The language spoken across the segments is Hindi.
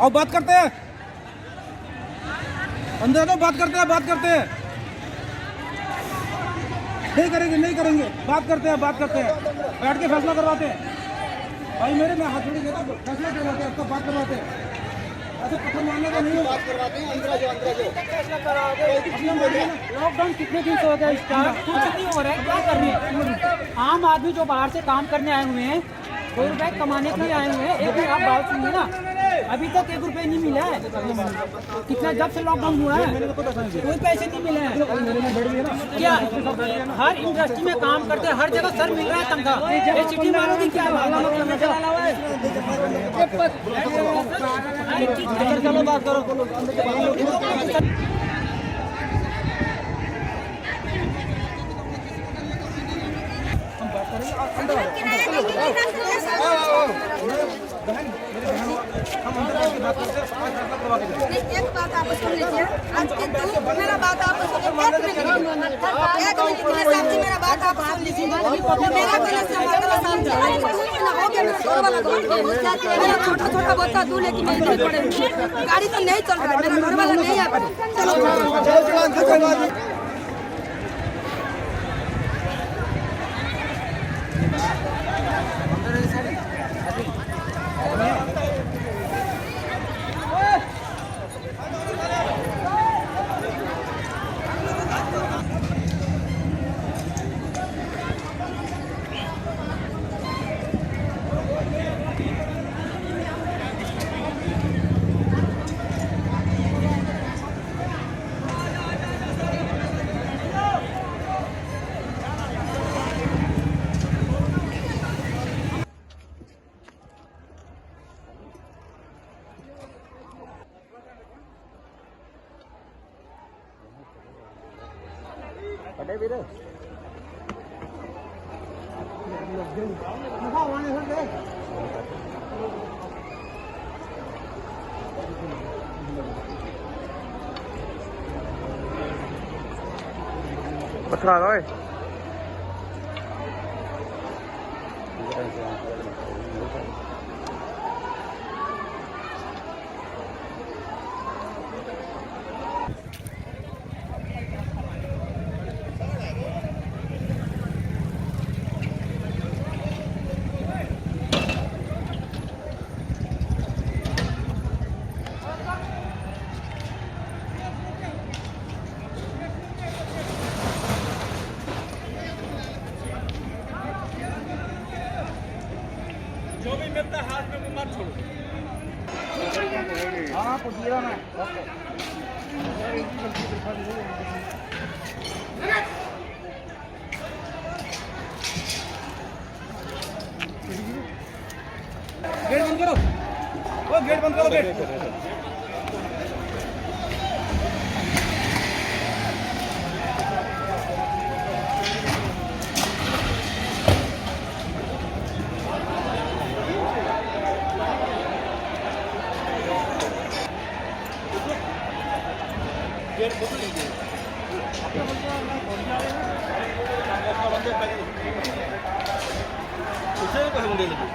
और बात करते हैं, अंदर तो बात करते हैं, बात करते हैं। नहीं करेंगे, नहीं करेंगे, बात करते हैं, बात करते हैं, बैठ के फैसला करवाते हैं। भाई मेरे में हाथ जोड़ी देता, फैसला करवाते हैं, आपका बात करवाते हैं। ऐसे पत्थर मारने का नहीं बात करवाते हैं। अंदर जो लॉकडाउन कितने दिन से हो गया स्टार्ट, कुछ नहीं हो रहा है, क्या कर रहे हैं? आम आदमी जो बाहर से काम करने आए हुए हैं, 2 रुपए कमाने के लिए आए हुए हैं। एक दिन आप बात सुनिए ना, अभी तक 1 रुपए नहीं मिला है। कितना जब से लॉकडाउन हुआ है कोई पैसे नहीं मिले हैं। क्या हर इंडस्ट्री में काम करते हैं, हर जगह सर मिल रहा है तनख्वाह। ये सिटी वालों की क्या चलो बात करो। एक बात आप सुन लीजिए, मेरा बात आप सुनिए, 1 मिनट के लिए सामने मेरा बात आप सुन लीजिए। मेरा गला से हमारा गला समझा हो गया, मेरा घर वाला मेरा छोटा छोटा बच्चा दूल्हे की नहीं पड़े, गाड़ी तो नहीं चल रहा है, मेरा घर वाला नहीं आ पाए। चलो पत्थर आ गए। जो भी मिलता है हाथ में मत छोड़ो। हाँ पूछिएगा ना। गेट बंद करो, ओ गेट बंद करो, गेट। उसे हम दे लेंगे।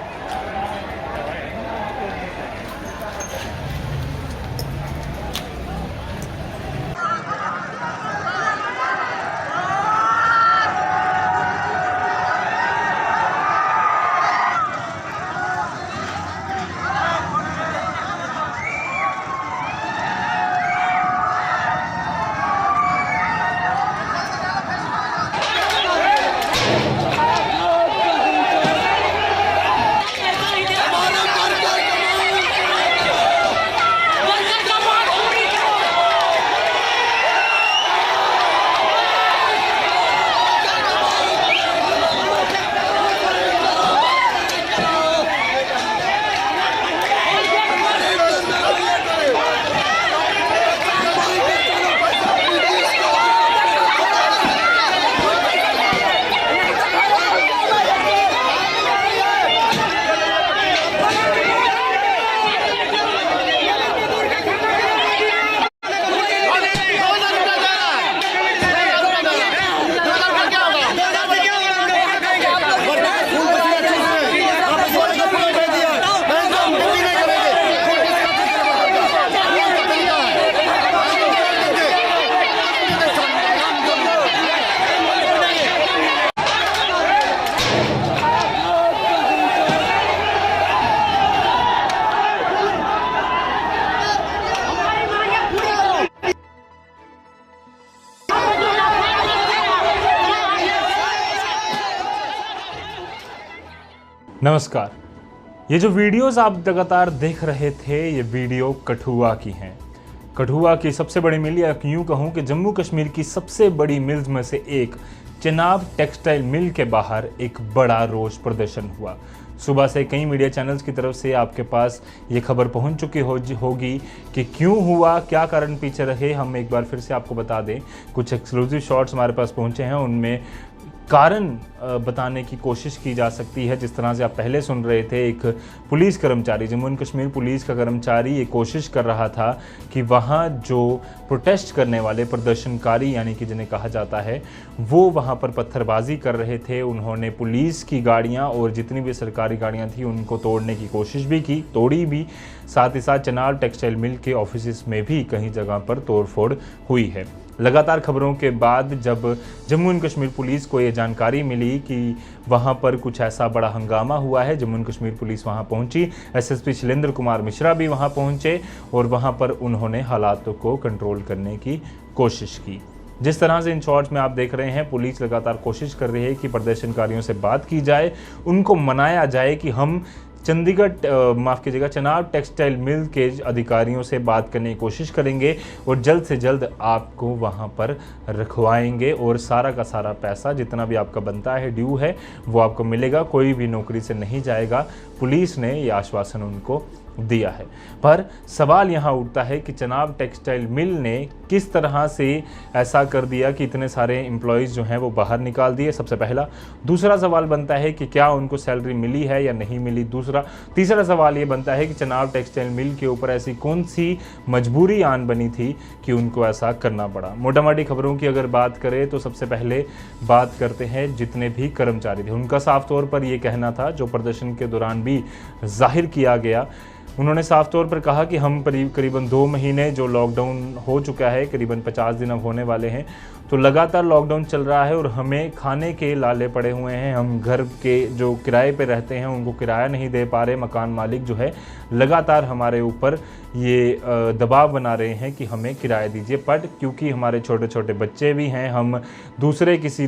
नमस्कार। ये जो वीडियोस आप लगातार देख रहे थे, ये वीडियो कठुआ की हैं। कठुआ की सबसे बड़ी मिल, या यूँ कहूँ कि जम्मू कश्मीर की सबसे बड़ी मिल्स में से एक चिनाब टेक्सटाइल मिल के बाहर एक बड़ा रोष प्रदर्शन हुआ। सुबह से कई मीडिया चैनल्स की तरफ से आपके पास ये खबर पहुंच चुकी होगी कि क्यों हुआ, क्या कारण पीछे रहे। हम एक बार फिर से आपको बता दें, कुछ एक्सक्लूसिव शॉट्स हमारे पास पहुंचे हैं, उनमें कारण बताने की कोशिश की जा सकती है। जिस तरह से आप पहले सुन रहे थे, एक पुलिस कर्मचारी, जम्मू एंड कश्मीर पुलिस का कर्मचारी ये कोशिश कर रहा था कि वहाँ जो प्रोटेस्ट करने वाले प्रदर्शनकारी यानी कि जिन्हें कहा जाता है, वो वहाँ पर पत्थरबाजी कर रहे थे। उन्होंने पुलिस की गाड़ियाँ और जितनी भी सरकारी गाड़ियाँ थी उनको तोड़ने की कोशिश भी की, तोड़ी भी। साथ ही साथ चिनाब टेक्सटाइल मिल के ऑफिस में भी कहीं जगह पर तोड़फोड़ हुई है। लगातार खबरों के बाद जब जम्मू एंड कश्मीर पुलिस को ये जानकारी मिली कि वहाँ पर कुछ ऐसा बड़ा हंगामा हुआ है, जम्मू एंड कश्मीर पुलिस वहाँ पहुँची। एसएसपी शैलेंद्र कुमार मिश्रा भी वहाँ पहुँचे और वहाँ पर उन्होंने हालातों को कंट्रोल करने की कोशिश की। जिस तरह से इन शॉट्स में आप देख रहे हैं, पुलिस लगातार कोशिश कर रही है कि प्रदर्शनकारियों से बात की जाए, उनको मनाया जाए कि हम चिनाब टेक्सटाइल मिल के अधिकारियों से बात करने की कोशिश करेंगे और जल्द से जल्द आपको वहां पर रखवाएंगे और सारा का सारा पैसा जितना भी आपका बनता है, ड्यू है, वो आपको मिलेगा। कोई भी नौकरी से नहीं जाएगा। पुलिस ने ये आश्वासन उनको दिया है। पर सवाल यहाँ उठता है कि चिनाब टेक्सटाइल मिल ने किस तरह से ऐसा कर दिया कि इतने सारे एम्प्लॉयज़ जो हैं वो बाहर निकाल दिए, सबसे पहला। दूसरा सवाल बनता है कि क्या उनको सैलरी मिली है या नहीं मिली, दूसरा। तीसरा सवाल ये बनता है कि चिनाब टेक्सटाइल मिल के ऊपर ऐसी कौन सी मजबूरी आन बनी थी कि उनको ऐसा करना पड़ा। मोटा मोटी खबरों की अगर बात करें तो सबसे पहले बात करते हैं जितने भी कर्मचारी थे, उनका साफ तौर पर ये कहना था, जो प्रदर्शन के दौरान भी जाहिर किया गया। उन्होंने साफ तौर पर कहा कि हम करीबन 2 महीने जो लॉकडाउन हो चुका है, करीबन 50 दिन अब होने वाले हैं, तो लगातार लॉकडाउन चल रहा है और हमें खाने के लाले पड़े हुए हैं। हम घर के जो किराए पे रहते हैं उनको किराया नहीं दे पा रहे। मकान मालिक जो है लगातार हमारे ऊपर ये दबाव बना रहे हैं कि हमें किराया दीजिए, बट क्योंकि हमारे छोटे छोटे बच्चे भी हैं, हम दूसरे किसी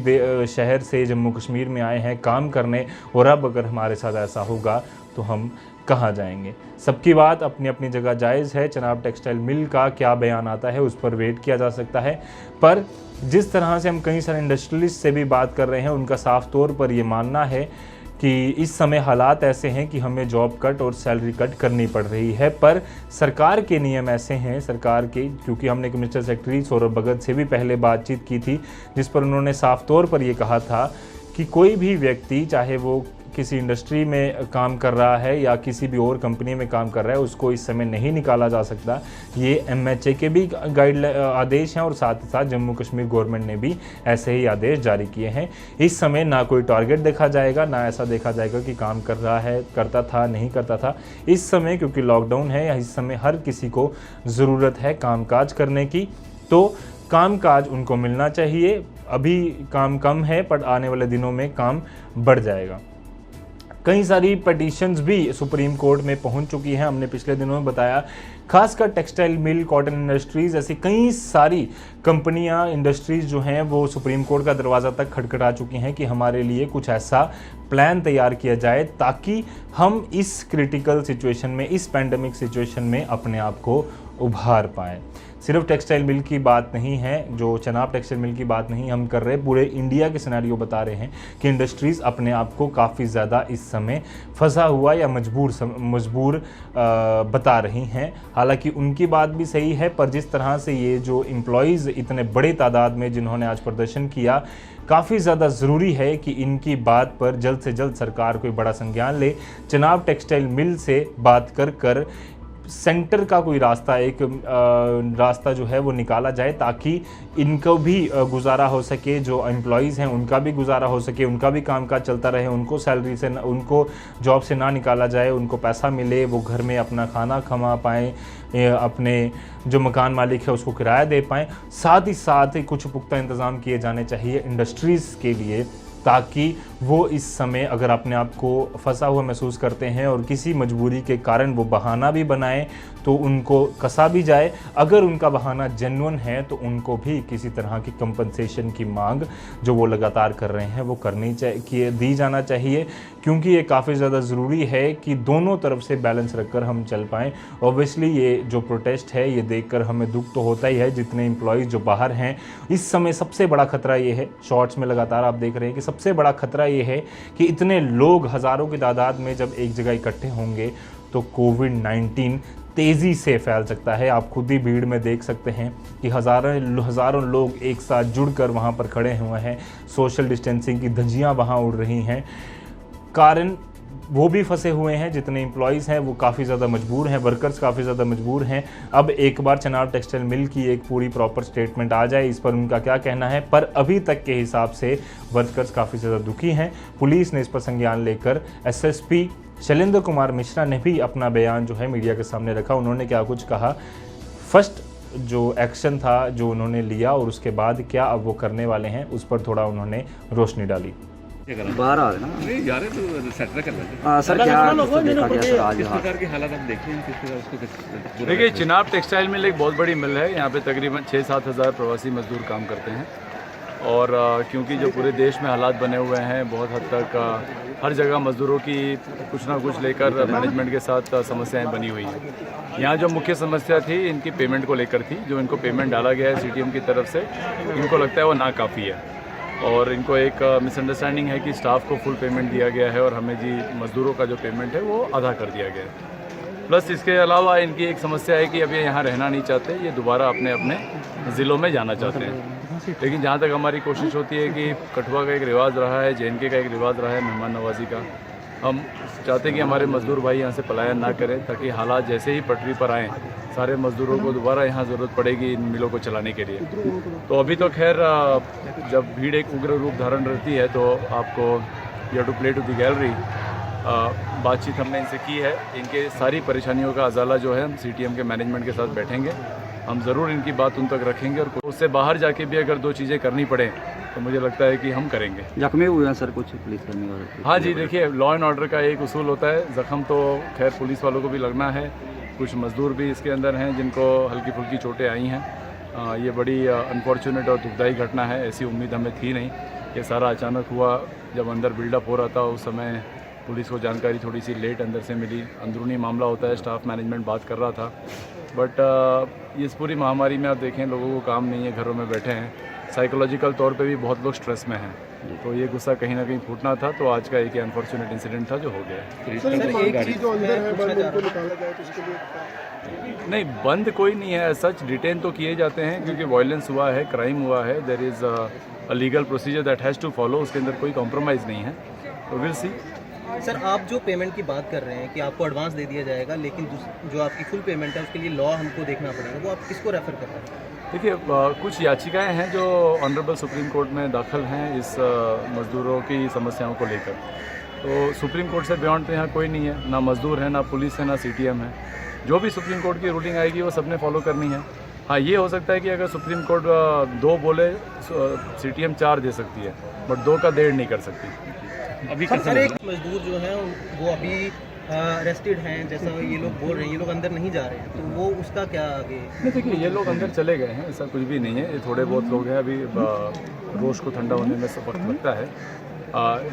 शहर से जम्मू कश्मीर में आए हैं काम करने, और अब अगर हमारे साथ ऐसा होगा तो हम कहाँ जाएंगे। सबकी बात अपनी अपनी जगह जायज़ है। चिनाब टेक्सटाइल मिल का क्या बयान आता है उस पर वेट किया जा सकता है। पर जिस तरह से हम कई सारे इंडस्ट्रियलिस्ट से भी बात कर रहे हैं, उनका साफ तौर पर ये मानना है कि इस समय हालात ऐसे हैं कि हमें जॉब कट और सैलरी कट करनी पड़ रही है। पर सरकार के नियम ऐसे हैं, सरकार के, क्योंकि हमने मिनिस्टर सेक्रेटरी सौरभ भगत से भी पहले बातचीत की थी, जिस पर उन्होंने साफ तौर पर ये कहा था कि कोई भी व्यक्ति, चाहे वो किसी इंडस्ट्री में काम कर रहा है या किसी भी और कंपनी में काम कर रहा है, उसको इस समय नहीं निकाला जा सकता। ये MHA के भी आदेश हैं और साथ ही साथ जम्मू कश्मीर गवर्नमेंट ने भी ऐसे ही आदेश जारी किए हैं। इस समय ना कोई टारगेट देखा जाएगा, ना ऐसा देखा जाएगा कि काम कर रहा है, करता था, नहीं करता था। इस समय क्योंकि लॉकडाउन है, इस समय हर किसी को ज़रूरत है कामकाज करने की, तो कामकाज उनको मिलना चाहिए। अभी काम कम है, पर आने वाले दिनों में काम बढ़ जाएगा। कई सारी पिटीशंस भी सुप्रीम कोर्ट में पहुंच चुकी हैं, हमने पिछले दिनों में बताया। खासकर टेक्सटाइल मिल, कॉटन इंडस्ट्रीज़, ऐसी कई सारी कंपनियां, इंडस्ट्रीज़ जो हैं वो सुप्रीम कोर्ट का दरवाज़ा तक खटखटा चुकी हैं कि हमारे लिए कुछ ऐसा प्लान तैयार किया जाए ताकि हम इस क्रिटिकल सिचुएशन में, इस पैंडेमिक सिचुएशन में अपने आप को उभार पाएँ। सिर्फ टेक्सटाइल मिल की बात नहीं है, जो चिनाब टेक्सटाइल मिल की बात नहीं हम कर रहे, पूरे इंडिया के सिनेरियो बता रहे हैं कि इंडस्ट्रीज़ अपने आप को काफ़ी ज़्यादा इस समय फंसा हुआ या मजबूर बता रही हैं। हालांकि उनकी बात भी सही है, पर जिस तरह से ये जो एम्प्लॉयज़ इतने बड़े तादाद में जिन्होंने आज प्रदर्शन किया, काफ़ी ज़्यादा ज़रूरी है कि इनकी बात पर जल्द से जल्द सरकार कोई बड़ा संज्ञान ले। चिनाब टेक्सटाइल मिल से बात कर सेंटर का कोई रास्ता, एक रास्ता जो है वो निकाला जाए ताकि इनको भी गुजारा हो सके, जो एम्प्लॉयज़ हैं उनका भी गुजारा हो सके, उनका भी कामकाज चलता रहे, उनको सैलरी से, उनको जॉब से ना निकाला जाए, उनको पैसा मिले, वो घर में अपना खाना कमा पाएँ, अपने जो मकान मालिक है उसको किराया दे पाएँ। साथ ही साथ कुछ पुख्ता इंतज़ाम किए जाने चाहिए इंडस्ट्रीज़ के लिए, ताकि वो इस समय अगर अपने आप को फंसा हुआ महसूस करते हैं और किसी मजबूरी के कारण वो बहाना भी बनाएं, तो उनको कसा भी जाए। अगर उनका बहाना जेन्युइन है तो उनको भी किसी तरह की कंपनसेशन की मांग जो वो लगातार कर रहे हैं वो करनी चाहिए, दी जाना चाहिए, क्योंकि ये काफ़ी ज़्यादा ज़रूरी है कि दोनों तरफ से बैलेंस रखकर हम चल पाएँ। ऑब्वियसली ये जो प्रोटेस्ट है ये देखकर हमें दुख तो होता ही है, जितने एम्प्लॉयज़ जो बाहर हैं इस समय सबसे बड़ा खतरा ये है, शॉर्ट्स में लगातार आप देख रहे हैं कि सबसे बड़ा खतरा ये है कि इतने लोग हज़ारों की तादाद में जब एक जगह इकट्ठे होंगे तो कोविड-19 तेज़ी से फैल सकता है। आप खुद ही भीड़ में देख सकते हैं कि हज़ारों लोग एक साथ जुड़कर वहाँ पर खड़े हुए हैं, सोशल डिस्टेंसिंग की धज्जियाँ वहाँ उड़ रही हैं। कारण वो भी फंसे हुए हैं, जितने एम्प्लॉयज़ हैं वो काफ़ी ज़्यादा मजबूर हैं, वर्कर्स काफ़ी ज़्यादा मजबूर हैं। अब एक बार चनाब टेक्सटाइल मिल की एक पूरी प्रॉपर स्टेटमेंट आ जाए इस पर उनका क्या कहना है, पर अभी तक के हिसाब से वर्कर्स काफ़ी ज़्यादा दुखी हैं। पुलिस ने इस पर संज्ञान लेकर एसएसपी शैलेंद्र कुमार मिश्रा ने भी अपना बयान जो है मीडिया के सामने रखा। उन्होंने क्या कुछ कहा, फर्स्ट जो एक्शन था जो उन्होंने लिया और उसके बाद क्या अब वो करने वाले हैं उस पर थोड़ा उन्होंने रोशनी डाली। बाहर आ रहे ना नहीं जा रहे तो सेटल कर लेते हाँ सर, क्या देखा गया सर आज किस यहाँ? प्रकार के हालात हम देखें किस प्रकार उसको देखिए, चिनाब टेक्सटाइल मिल एक बहुत बड़ी मिल है। यहाँ पे तकरीबन 6-7 हज़ार प्रवासी मजदूर काम करते हैं और क्योंकि जो पूरे देश में हालात बने हुए हैं, बहुत हद तक हर जगह मजदूरों की कुछ ना कुछ लेकर मैनेजमेंट के साथ समस्याएं बनी हुई हैं। यहाँ जो मुख्य समस्या थी इनकी पेमेंट को लेकर थी। जो इनको पेमेंट डाला गया है सीटीएम की तरफ से, इनको लगता है वो नाकाफ़ी है और इनको एक मिसअंडरस्टैंडिंग है कि स्टाफ को फुल पेमेंट दिया गया है और हमें जी मजदूरों का जो पेमेंट है वो आधा कर दिया गया है। प्लस इसके अलावा इनकी एक समस्या है कि अब ये यहाँ रहना नहीं चाहते, ये दोबारा अपने अपने ज़िलों में जाना चाहते हैं। लेकिन जहाँ तक हमारी कोशिश होती है कि कठुआ का एक रिवाज रहा है, जेएनके का एक रिवाज रहा है मेहमान नवाजी का, हम चाहते हैं कि हमारे मजदूर भाई यहाँ से पलायन ना करें, ताकि हालात जैसे ही पटरी पर आएँ सारे मजदूरों को दोबारा यहाँ ज़रूरत पड़ेगी इन मिलों को चलाने के लिए। तो अभी तो खैर जब भीड़ एक उग्र रूप धारण रहती है तो आपको you to play to the gallery. बातचीत हमने इनसे की है, इनके सारी परेशानियों का अजाला जो है हम सीटीएम के मैनेजमेंट के साथ बैठेंगे, हम ज़रूर इनकी बात उन तक रखेंगे और उससे बाहर जाके भी अगर 2 चीज़ें करनी पड़े तो मुझे लगता है कि हम करेंगे। जख्मी हुए हैं सर कुछ पुलिस कर्मी वाले? हाँ जी, देखिए लॉ एंड ऑर्डर का एक उसूल होता है, ज़ख्म तो खैर पुलिस वालों को भी लगना है, कुछ मजदूर भी इसके अंदर हैं जिनको हल्की फुल्की चोटें आई हैं। ये बड़ी अनफॉर्चुनेट और दुखदाई घटना है, ऐसी उम्मीद हमें थी नहीं। ये सारा अचानक हुआ, जब अंदर बिल्डअप हो रहा था उस समय पुलिस को जानकारी थोड़ी सी लेट अंदर से मिली। अंदरूनी मामला होता है, स्टाफ मैनेजमेंट बात कर रहा था, बट इस पूरी महामारी में आप देखें लोगों को काम नहीं है, घरों में बैठे हैं, साइकोलॉजिकल तौर पे भी बहुत लोग स्ट्रेस में हैं, तो ये गुस्सा कहीं ना कहीं फूटना था। तो आज का एक अनफॉर्चुनेट इंसिडेंट था जो हो गया। नहीं, बंद कोई नहीं है, सच डिटेन तो किए जाते हैं क्योंकि वायलेंस हुआ है, क्राइम हुआ है, there is a legal procedure that has to follow, उसके अंदर कोई कॉम्प्रोमाइज़ नहीं है। तो विल सी। सर, आप जो पेमेंट की बात कर रहे हैं कि आपको एडवांस दे दिया जाएगा, लेकिन जो आपकी फुल पेमेंट है उसके लिए लॉ हमको देखना पड़ेगा, वो आप किसको रेफर कर रहे हैं? देखिए, कुछ याचिकाएं हैं जो ऑनरेबल सुप्रीम कोर्ट में दाखिल हैं इस मज़दूरों की समस्याओं को लेकर। तो सुप्रीम कोर्ट से बियॉन्ड तो यहाँ कोई नहीं है, ना मज़दूर है, ना पुलिस है, ना सीटीएम है। जो भी सुप्रीम कोर्ट की रूलिंग आएगी वो सबने फॉलो करनी है। हाँ, ये हो सकता है कि अगर सुप्रीम कोर्ट 2 बोले सीटीएम 4 दे सकती है, बट 2 का 1.5 नहीं कर सकती। अभी सर, एक मजदूर जो हैं वो अभी अरेस्टेड हैं, जैसा ये लोग बोल रहे हैं, ये लोग अंदर नहीं जा रहे हैं, तो वो उसका क्या आगे? देखिए, ये लोग अंदर चले गए हैं, ऐसा कुछ भी नहीं है, ये थोड़े बहुत लोग हैं। अभी रोष को ठंडा होने में वक्त लगता है।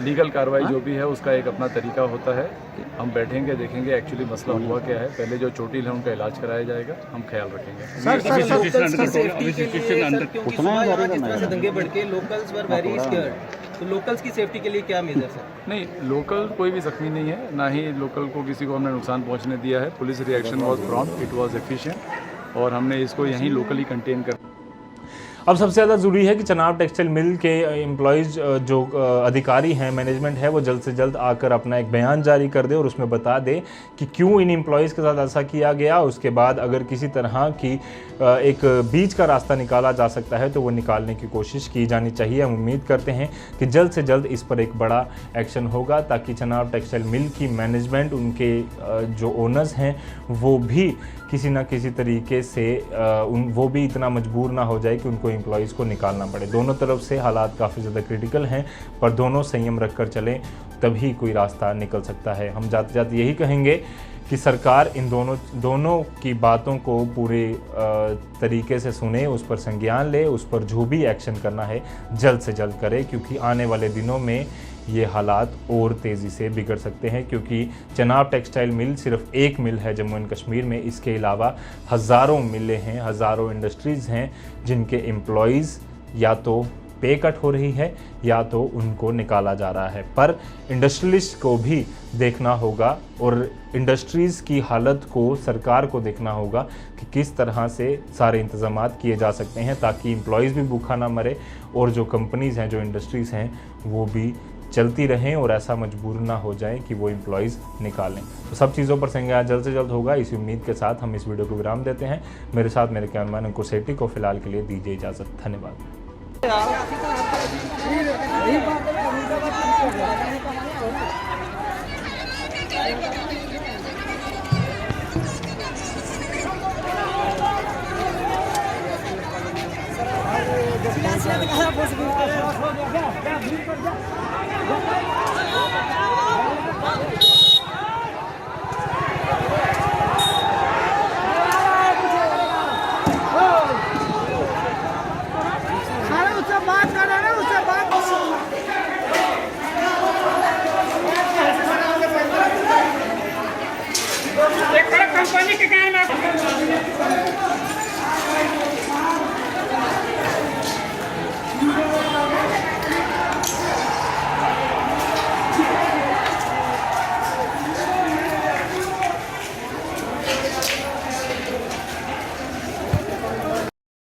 लीगल कार्रवाई जो भी है उसका एक अपना तरीका होता है। हम बैठेंगे, देखेंगे एक्चुअली मसला हुआ क्या है, पहले जो चोटिल है उनका इलाज कराया जाएगा, हम ख्याल रखेंगे। जितना से दंगे बढ़ के लोकल्स वर वेरी स्कैर्ड, तो लोकल्स की सेफ्टी के लिए क्या मेजर्स है? नहीं, लोकल कोई भी जख्मी नहीं है, ना ही लोकल को किसी को हमने नुकसान पहुंचने दिया है। Police reaction was prompt, it was efficient और हमने इसको यहीं लोकली कंटेन कर। अब सबसे ज़्यादा ज़रूरी है कि चनाब टेक्सटाइल मिल के एम्प्लॉयज़ जो अधिकारी हैं, मैनेजमेंट है, वो जल्द से जल्द आकर अपना एक बयान जारी कर दे और उसमें बता दे कि क्यों इन एम्प्लॉयज़ के साथ ऐसा किया गया। उसके बाद अगर किसी तरह की एक बीच का रास्ता निकाला जा सकता है तो वो निकालने की कोशिश की जानी चाहिए। हम उम्मीद करते हैं कि जल्द से जल्द इस पर एक बड़ा एक्शन होगा ताकि चनाब टेक्सटाइल मिल की मैनेजमेंट, उनके जो ओनर्स हैं, वो भी किसी ना किसी तरीके से वो भी इतना मजबूर ना हो जाए कि उनको एम्प्लॉयज़ को निकालना पड़े। दोनों तरफ से हालात काफ़ी ज़्यादा क्रिटिकल हैं, पर दोनों संयम रख कर चलें तभी कोई रास्ता निकल सकता है। हम जाते जाते यही कहेंगे कि सरकार इन दोनों की बातों को पूरे तरीके से सुने, उस पर संज्ञान ले, उस पर जो भी एक्शन करना है जल्द से जल्द करे, क्योंकि आने वाले दिनों में ये हालात और तेज़ी से बिगड़ सकते हैं। क्योंकि चनाब टेक्सटाइल मिल सिर्फ एक मिल है जम्मू एंड कश्मीर में, इसके अलावा हज़ारों मिलें हैं, हज़ारों इंडस्ट्रीज़ हैं जिनके एम्प्लॉयज़ या तो पे कट हो रही है या तो उनको निकाला जा रहा है। पर इंडस्ट्रियलिस्ट को भी देखना होगा और इंडस्ट्रीज़ की हालत को सरकार को देखना होगा कि किस तरह से सारे इंतज़ामात किए जा सकते हैं ताकि एम्प्लॉयज़ भी भूखा ना मरे और जो कंपनीज़ हैं, जो इंडस्ट्रीज़ हैं, वो भी चलती रहें और ऐसा मजबूर ना हो जाए कि वो एम्प्लॉयज़ निकालें। तो सब चीज़ों पर संज्ञान जल्द से जल्द होगा, इसी उम्मीद के साथ हम इस वीडियो को विराम देते हैं। मेरे साथ मेरे कैमरामैन अंकुर सेठी को फ़िलहाल के लिए दीजिए इजाज़त। धन्यवाद। कंपनी के